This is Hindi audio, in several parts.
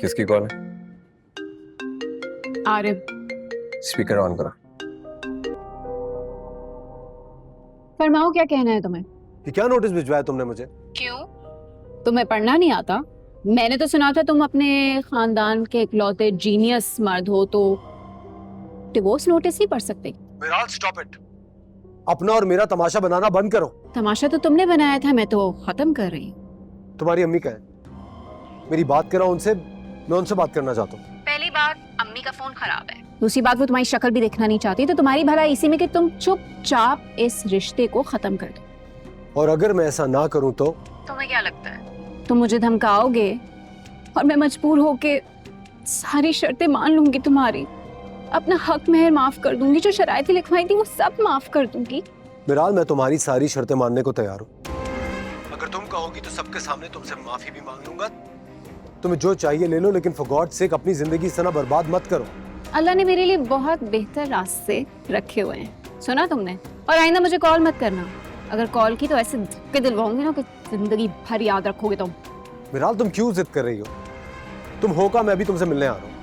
किसकी कॉल है? आरिफ। स्पीकर ऑन करो। फरमाओ, क्या कहना है तुम्हें? कि क्या नोटिस भिजवाया तुमने मुझे? क्यों? तुम्हें पढ़ना नहीं आता? मैंने तो सुना था तुम अपने खानदान के इकलौते जीनियस मर्द हो, तो डिवोर्स नोटिस नहीं पढ़ सकते? Virat stop it. अपना और मेरा तमाशा बनाना बंद करो। तमाशा तो तुमने बनाया था, मैं तो खत्म कर रही हूँ। तुम्हारी अम्मी का है, मेरी बात करो उनसे, मैं उनसे बात करना चाहता हूँ। पहली बात, अम्मी का फोन खराब है। दूसरी बात, वो तुम्हारी शक्ल भी देखना नहीं चाहती, तो तुम्हारी भलाई इसी में कि तुम चुपचाप इस रिश्ते को खत्म कर दो। और अगर मैं ऐसा ना करूं तो? तुम्हें क्या लगता है तुम मुझे धमकाओगे और मैं मजबूर होके सारी शर्तें मान लूंगी तुम्हारी, अपना हक मेहर माफ कर दूंगी, जो शराइतें लिखवाई थी वो सब माफ कर दूंगी? बिलाल, मैं तुम्हारी सारी शर्तें मानने को तैयार हूँ। अगर तुम कहोगी तो सबके सामने तुमसे माफी भी मांग लूंगा। तुम्हें जो चाहिए ले लो, लेकिन फॉर गॉड सेक अपनी जिंदगी इस तरह बर्बाद मत करो। अल्लाह ने मेरे लिए बहुत बेहतर रास्ते रखे हुए हैं, सुना तुमने? और आइंदा मुझे कॉल मत करना। अगर कॉल की तो ऐसे धक्के दिलवाऊंगी ना कि जिंदगी भर याद रखोगे तुम। बिलाल, तुम क्यों जिद कर रही हो? तुम हो का, मैं अभी तुमसे मिलने आ रहा हूँ।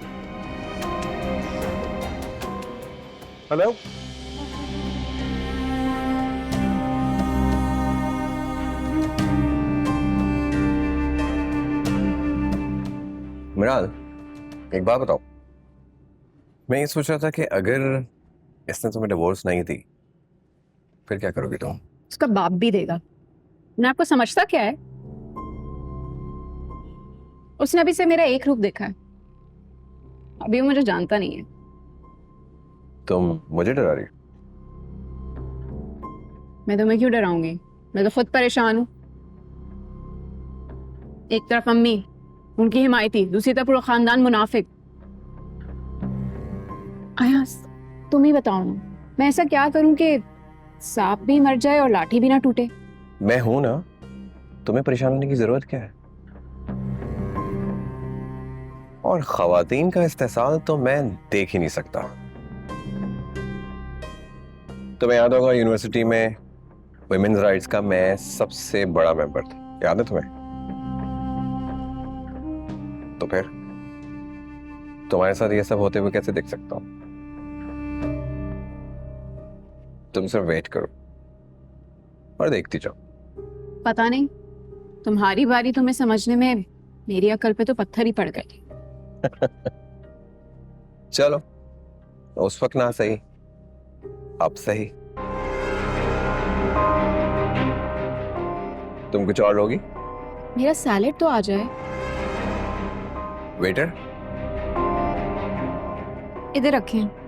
हेलो, मिराल, एक बात बताओ। मैं ये सोच रहा था कि अगर इसने तुम्हें डिवोर्स नहीं दी फिर क्या करोगी तुम? उसका बाप भी देगा। मैं आपको समझता क्या है? उसने अभी से मेरा एक रूप देखा है, अभी वो मुझे जानता नहीं है। तुम मुझे डरा रही हो? मैं तुम्हें क्यों डराऊंगी? मैं तो खुद परेशान हूँ। एक तरफ अम्मी, उनकी हिमायती, दूसरी तरफ पूरा खानदान मुनाफिक। अयास, तुम ही बताओ ना, मैं ऐसा क्या करूं कि सांप भी मर जाए और लाठी भी ना टूटे? मैं हूं ना, तुम्हें परेशान होने की जरूरत क्या है? और खवातीन का इस्तेसाल तो मैं देख ही नहीं सकता। तुम्हें याद होगा यूनिवर्सिटी में वुमेन्स राइट्स का मैं सबसे बड़ा मेंबर था, याद है तुम्हें? तो फिर तुम्हारे साथ ये सब होते हुए कैसे देख सकता हूं? तुम सिर्फ वेट करो और देखती जाओ। पता नहीं, तुम्हारी बारी तुम्हें समझने में मेरी अकल पे तो पत्थर ही पड़ गए। चलो, उस वक्त ना सही, अब सही। तुम कुछ और लोगी? मेरा सैलेड तो आ जाए। वेटर, इधर रखें।